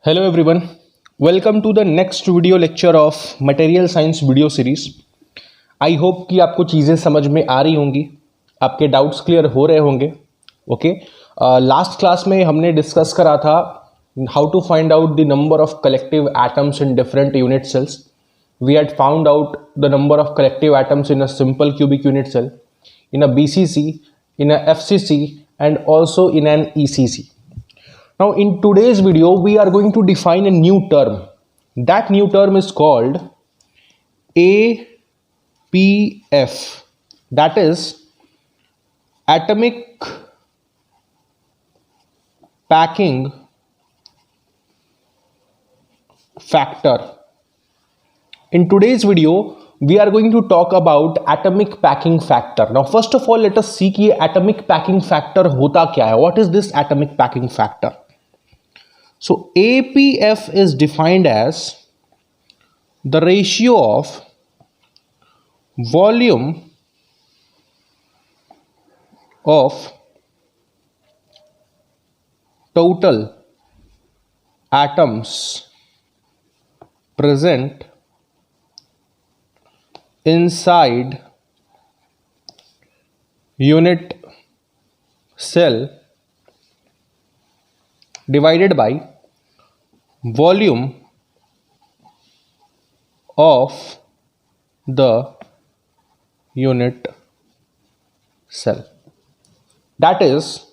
Hello everyone, welcome to the next video lecture of Material Science video series. I hope कि आपको चीज़ें समझ में आ रही होंगी, आपके डाउट्स क्लियर हो रहे होंगे. ओके, लास्ट क्लास में हमने डिस्कस करा था how to find out the number of collective atoms in different unit cells. We had found out the number of collective atoms in a simple cubic unit cell, in a BCC, in a FCC, and also in an ECC. Now, in today's video, we are going to define a new term. That new term is called APF. That is atomic packing factor. In today's video, we are going to talk about atomic packing factor. Now, first of all, let us see कि atomic packing factor होता क्या है. What is this atomic packing factor? So, APF is defined as the ratio of volume of total atoms present inside unit cell divided by volume of the unit cell. That is,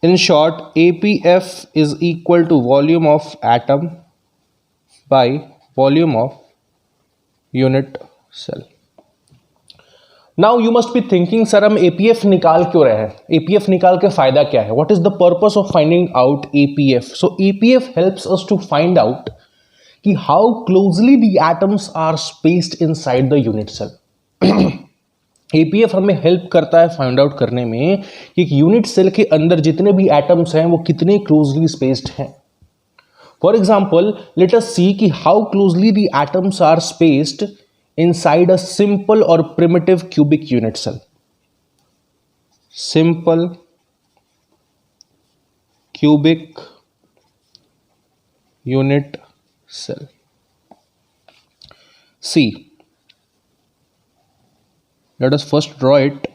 in short, APF is equal to volume of atom by volume of unit cell. Now you must be thinking, sir हम APF निकाल क्यों रहे हैं? APF निकाल के फायदा क्या है? What is the purpose of finding out APF? So APF helps us to find out कि how closely the atoms are spaced inside the unit cell. APF हमें हेल्प करता है फाइंड आउट करने में कि एक यूनिट सेल के अंदर जितने भी एटम्स हैं वो कितने क्लोजली स्पेस्ड हैं. For example, let us see कि how closely the atoms are spaced inside a simple or primitive cubic unit cell. Simple cubic unit cell. See, let us first draw it.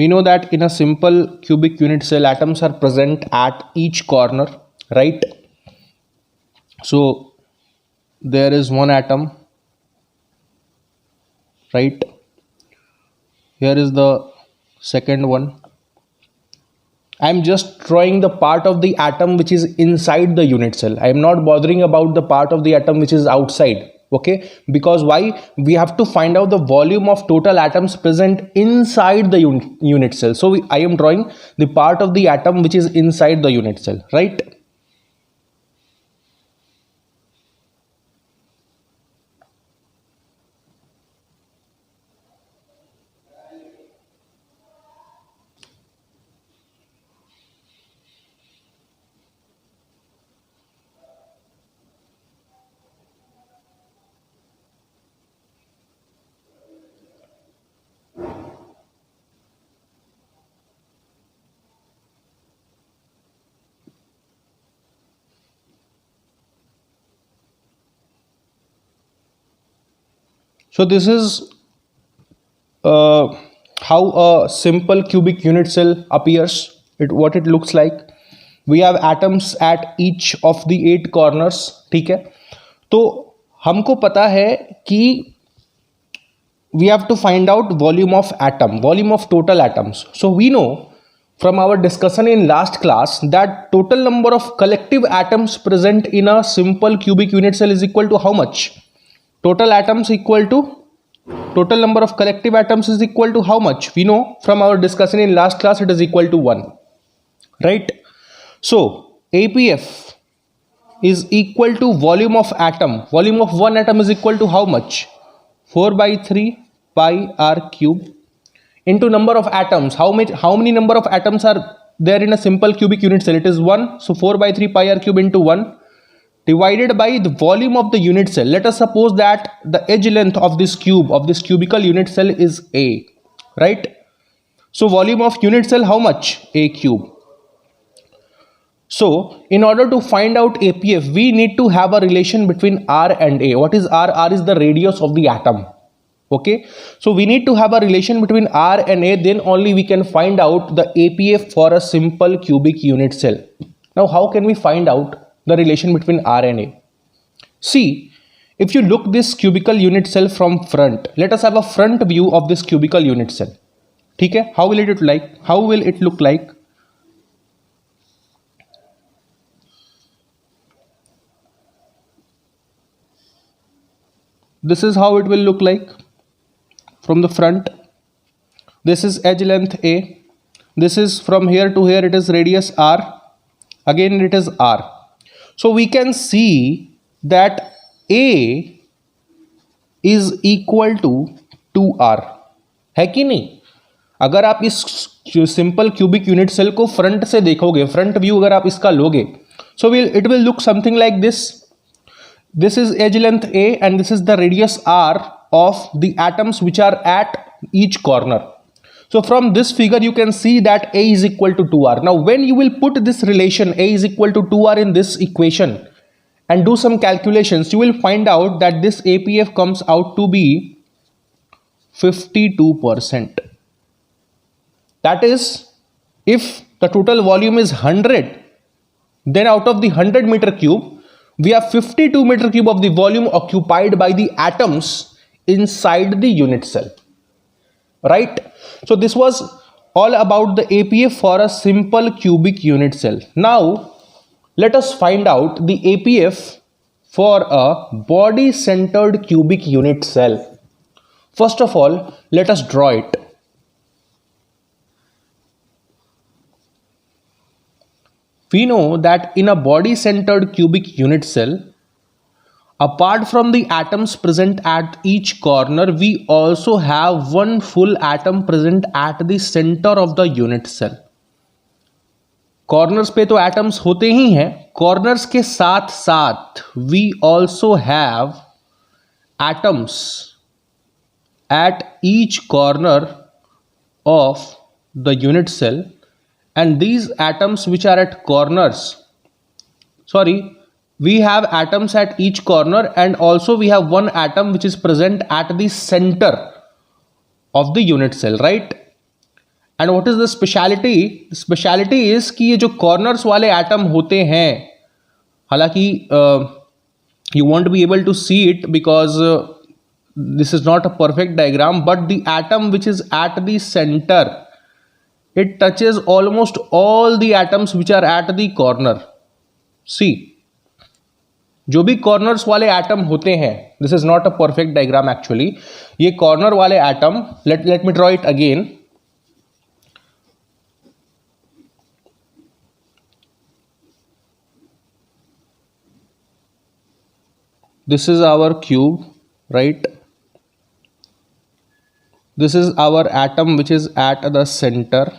We know that in a simple cubic unit cell, atoms are present at each corner, right? So there is one atom, right? Here is the second one. I am just drawing the part of the atom which is inside the unit cell. I am not bothering about the part of the atom which is outside. Okay, because why? We have to find out the volume of total atoms present inside the unit cell. So I am drawing the part of the atom which is inside the unit cell, right? So this is how a simple cubic unit cell appears. What it looks like. We have atoms at each of the 8 corners. ठीक है, तो हमको पता है कि we have to find out volume of atom, volume of total atoms. So we know from our discussion in last class that total number of collective atoms present in a simple cubic unit cell is equal to how much? Total atoms equal to total number of collective atoms is equal to how much? We know from our discussion in last class it is equal to 1, right? So APF is equal to volume of atom. Volume of one atom is equal to how much? 4 by 3 pi r cube into number of atoms. How many number of atoms are there in a simple cubic unit cell? It is 1. So 4 by 3 pi r cube into 1 divided by the volume of the unit cell. Let us suppose that the edge length of this cube, of this cubical unit cell is A, right? So volume of unit cell, how much? A cube. So in order to find out APF, we need to have a relation between R and A. What is R? R is the radius of the atom. Okay, so we need to have a relation between R and A, then only we can find out the APF for a simple cubic unit cell. Now how can we find out the relation between R and A? See, if you look this cubical unit cell from front, let us have a front view of this cubical unit cell. ठीक है, how will it look like? How will it look like? This is how it will look like from the front. This is edge length A. This is from here to here, it is radius R. Again it is R. So we can see that A is equal to 2R. है कि नहीं? अगर आप इस simple cubic unit cell को front से देखोगे, front view अगर आप इसका लोगे, so it will look something like this. This is edge length A and this is the radius R of the atoms which are at each corner. So from this figure you can see that A is equal to 2R. Now when you will put this relation A is equal to 2R in this equation and do some calculations, you will find out that this APF comes out to be 52%. That is, if the total volume is 100, then out of the 100 meter cube, we have 52 meter cube of the volume occupied by the atoms inside the unit cell, right? So this was all about the APF for a simple cubic unit cell. Now let us find out the APF for a body centered cubic unit cell. First of all, let us draw it. We know that in a body-centered cubic unit cell, apart from the atoms present at each corner, we also have one full atom present at the center of the unit cell. Corners पे तो atoms होते ही हैं, corners के साथ साथ we also have atoms at each corner of the unit cell. And these atoms which are at corners, we have atoms at each corner and also we have one atom which is present at the center of the unit cell, right? And what is the speciality? The speciality is कि ये जो corners वाले atom होते हैं, हालांकि you won't be able to see it because this is not a perfect diagram, but the atom which is at the center, it touches almost all the atoms which are at the corner. See, जो भी corners वाले atom होते हैं, this is not a perfect diagram actually. ये corner वाले atom, let me draw it again. This is our cube, right? This is our atom which is at the center,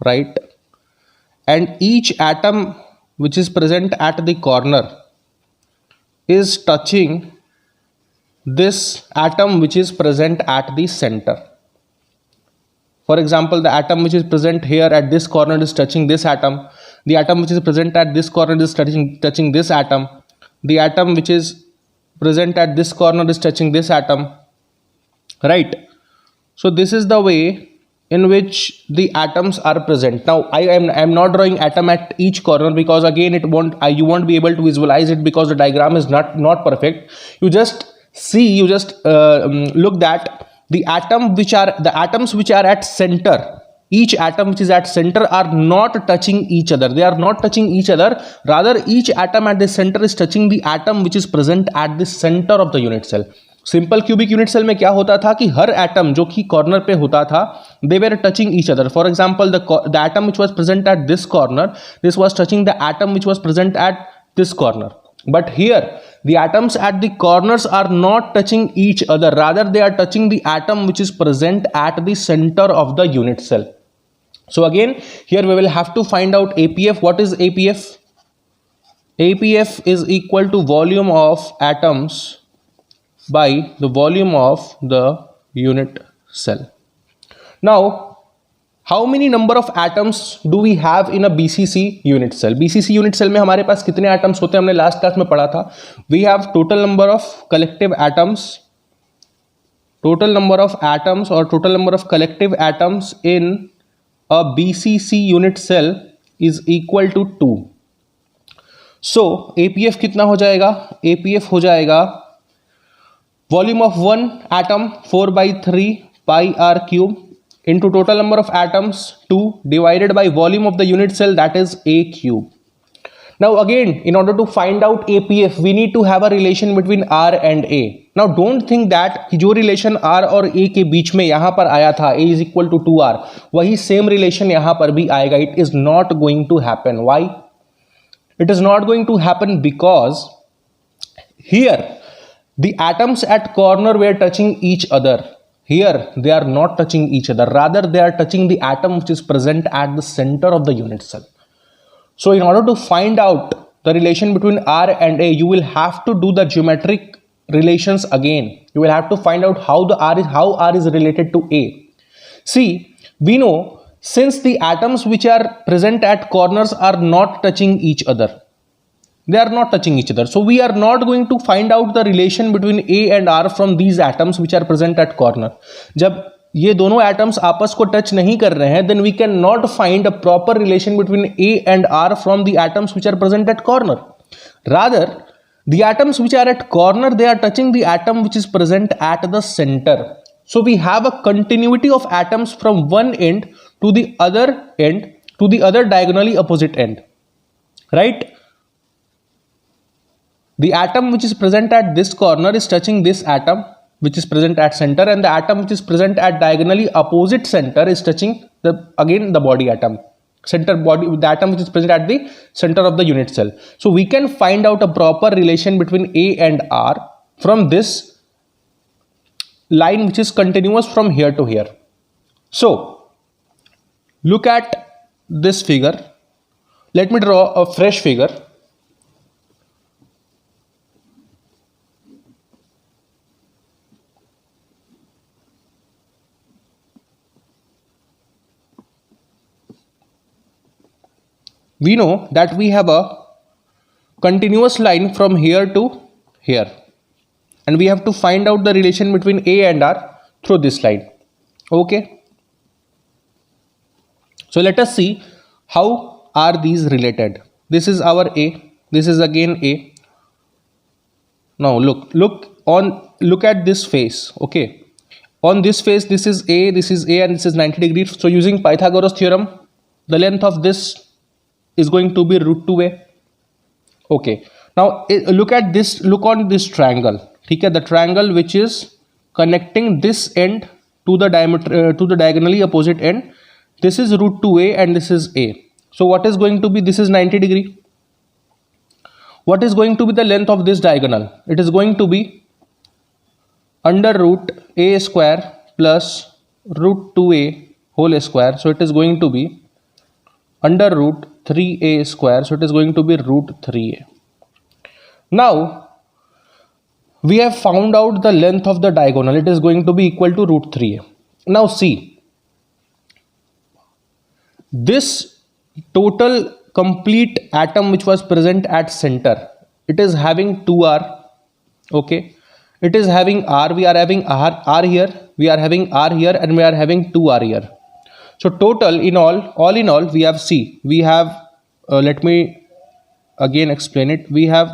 right? And each atom which is present at the corner is touching this atom which is present at the center. For example, the atom which is present here at this corner is touching this atom. The atom which is present at this corner is touching this atom. The atom which is present at this corner is touching this atom, right? So this is the way in which the atoms are present. Now I am not drawing atom at each corner because again you won't be able to visualize it because the diagram is not perfect. You just see, look that the atoms which are at center, each atom which is at center are not touching each other. They are not touching each other. Rather, each atom at the center is touching the atom which is present at the center of the unit cell. Simple cubic unit cell में क्या होता था कि हर atom जो कि corner पे होता था, they were touching each other. For example the atom which was present at this corner, this was touching the atom which was present at this corner. But here the atoms at the corners are not touching each other, rather they are touching the atom which is present at the center of the unit cell. So again here we will have to find out APF. What is APF? APF is equal to volume of atoms by the volume of the unit cell. Now, how many number of atoms do we have in a BCC unit cell? BCC unit cell में हमारे पास कितने atoms होते हैं? हमने last class में पढ़ा था. We have total number of collective atoms. Total number of atoms or total number of collective atoms in a BCC unit cell is equal to 2. So APF कितना हो जाएगा? APF हो जाएगा volume of one atom 4/3 pi r cube into total number of atoms 2 divided by volume of the unit cell, that is A cube. Now again, in order to find out APF, we need to have a relation between R and A. Now don't think that कि जो relation R और A के बीच में यहाँ पर आया था A is equal to 2R, वही same relation यहाँ पर भी आएगा. It is not going to happen. Why? It is not going to happen because here the atoms at corner were touching each other. Here they are not touching each other, rather they are touching the atom which is present at the center of the unit cell. So in order to find out the relation between R and A, you will have to do the geometric relations again. You will have to find out how R is related to A. See, we know since the atoms which are present at corners are not touching each other, they are not touching each other, so we are not going to find out the relation between A and R from these atoms which are present at corner. जब ये दोनों atoms आपस को touch नहीं कर रहे हैं, then we cannot find a proper relation between A and R from the atoms which are present at corner. Rather, the atoms which are at corner, they are touching the atom which is present at the center. So we have a continuity of atoms from one end to the other end, to the other diagonally opposite end, right? The atom which is present at this corner is touching this atom which is present at center, and the atom which is present at diagonally opposite center is touching the body atom, center body, the atom which is present at the center of the unit cell. So we can find out a proper relation between A and R from this line which is continuous from here to here. So look at this figure. Let me draw a fresh figure. We know that we have a continuous line from here to here, and we have to find out the relation between A and R through this line. Okay, so let us see how are these related. This is our A, this is again A. Now look at this face. Okay, on this face, this is A, and this is 90 degrees. So using Pythagoras theorem, the length of this is going to be root 2a. Okay, now look on this triangle. Okay, the triangle which is connecting this end to the diameter to the diagonally opposite end, this is root 2a and this is a. So what is going to be, this is 90 degree. What is going to be the length of this diagonal? It is going to be under root a square plus root 2a whole square. So it is going to be under root 3a square. So it is going to be root 3a. Now we have found out the length of the diagonal. It is going to be equal to root 3a. Now see, this total complete atom which was present at center, it is having 2r. Okay, it is having r. We are having r here, we are having r here, and we are having 2r here. So total in all in all, we have C. We have let me again explain it. We have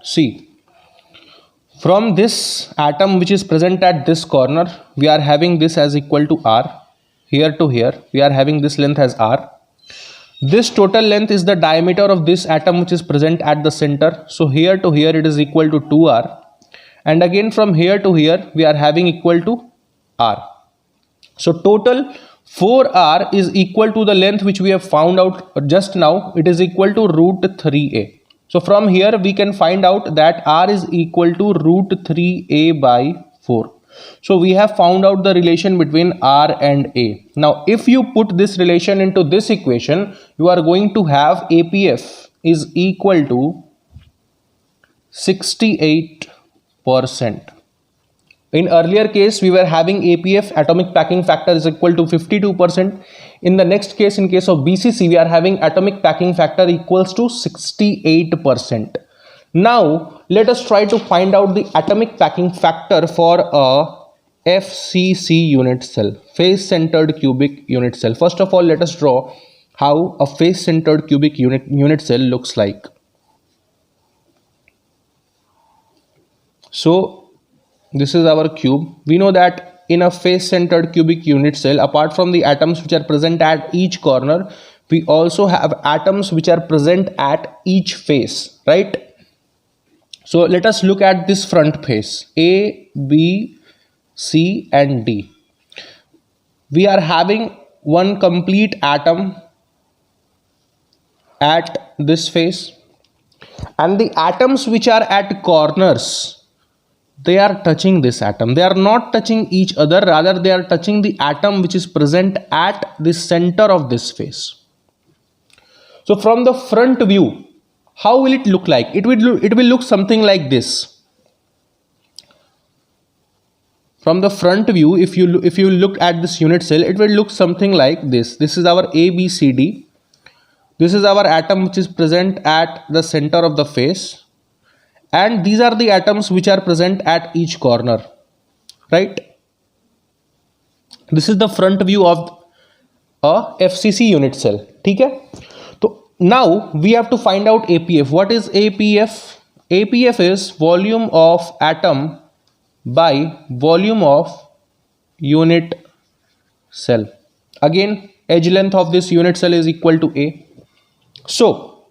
C. From this atom which is present at this corner, we are having this as equal to r. Here to here, we are having this length as r. This total length is the diameter of this atom which is present at the center. So here to here it is equal to 2r, and again from here to here we are having equal to r. So total 4r is equal to the length which we have found out just now. It is equal to root 3a. So from here we can find out that r is equal to root 3a by 4. So we have found out the relation between R and A. Now if you put this relation into this equation, you are going to have APF is equal to 68%. In earlier case, we were having APF, atomic packing factor, is equal to 52%. In the next case, in case of BCC, we are having atomic packing factor equals to 68%. Now, let us try to find out the atomic packing factor for a FCC unit cell, face-centered cubic unit cell. First of all, let us draw how a face-centered cubic unit cell looks like. So, this is our cube. We know that in a face-centered cubic unit cell, apart from the atoms which are present at each corner, we also have atoms which are present at each face, right? So let us look at this front face, A, B, C and D. We are having one complete atom at this face, and the atoms which are at corners, they are touching this atom. They are not touching each other, rather they are touching the atom which is present at the center of this face. So from the front view, how will it look like? It will look something like this. From the front view, if you look at this unit cell, it will look something like this. This is our ABCD. This is our atom which is present at the center of the face. And these are the atoms which are present at each corner, right? This is the front view of a FCC unit cell. Okay? So now we have to find out APF. What is APF? APF is volume of atom by volume of unit cell. Again, edge length of this unit cell is equal to A. So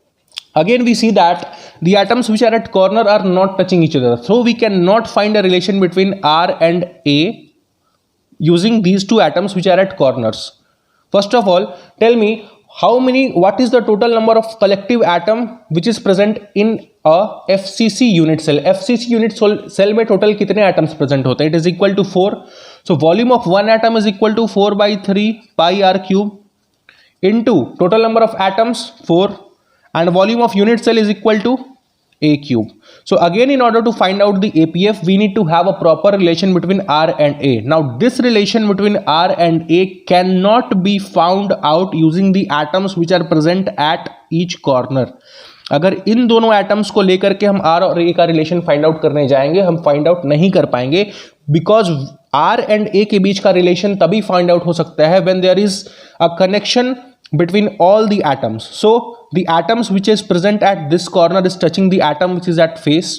again we see that the atoms which are at corner are not touching each other. So we cannot find a relation between R and A using these two atoms which are at corners. First of all, tell me what is the total number of collective atom which is present in a FCC unit cell. FCC unit cell में total कितने atoms present होते हैं? It is equal to 4. So volume of one atom is equal to 4 by 3 pi r cube into total number of atoms 4. And volume of unit cell is equal to A cube. So again, in order to find out the APF, we need to have a proper relation between R and A. Now this relation between R and A cannot be found out using the atoms which are present at each corner. अगर इन दोनों atoms को लेकर के हम R और A का relation find out करने जाएंगे, हम फाइंड आउट नहीं कर पाएंगे, बिकॉज R एंड A के बीच का रिलेशन तभी फाइंड आउट हो सकता है when there is a connection between all the atoms. So the atoms which is present at this corner is touching the atom which is at face,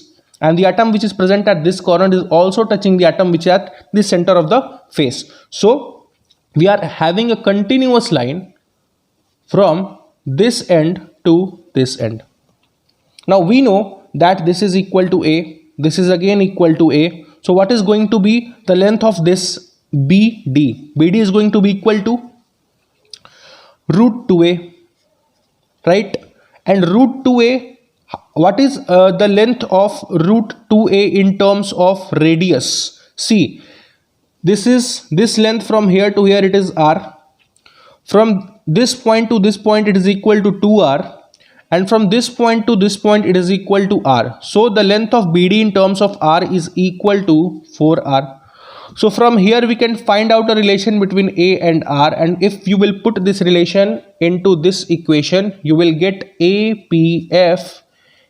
and the atom which is present at this corner is also touching the atom which is at the center of the face. So we are having a continuous line from this end to this end. Now we know that this is equal to A, this is again equal to A. So what is going to be the length of this BD? BD is going to be equal to root 2a, right? And root 2a, what is the length of root 2a in terms of radius? See, this length from here to here, it is r. From this point to this point, it is equal to 2r, and from this point to this point, it is equal to r. So the length of BD in terms of r is equal to 4r. So from here we can find out a relation between A and R, and if you will put this relation into this equation, you will get APF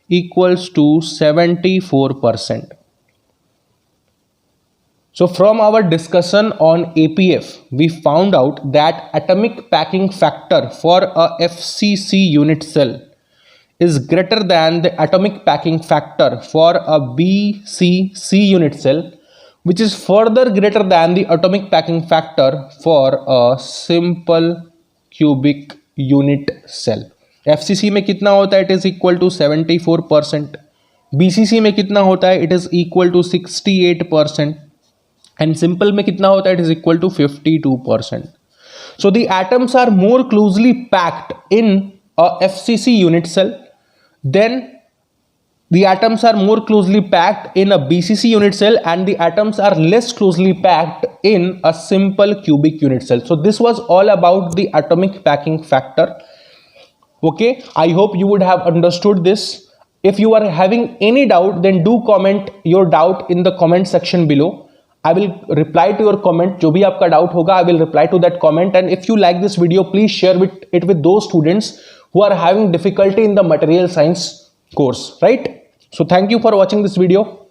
equals to 74%. So from our discussion on APF, we found out that atomic packing factor for a FCC unit cell is greater than the atomic packing factor for a BCC unit cell, which is further greater than the atomic packing factor for a simple cubic unit cell. FCC में कितना होता है? It is equal to 74%. BCC में कितना होता है? It is equal to 68%. And simple में कितना होता है? It is equal to 52%. So the atoms are more closely packed in a FCC unit cell than the atoms are more closely packed in a BCC unit cell and the atoms are less closely packed in a simple cubic unit cell. So this was all about the atomic packing factor. Okay, I hope you would have understood this. If you are having any doubt, then do comment your doubt in the comment section below. I will reply to your comment. जो भी आपका doubt होगा, I will reply to that comment. And if you like this video, please share it with those students who are having difficulty in the material science course, right? So thank you for watching this video.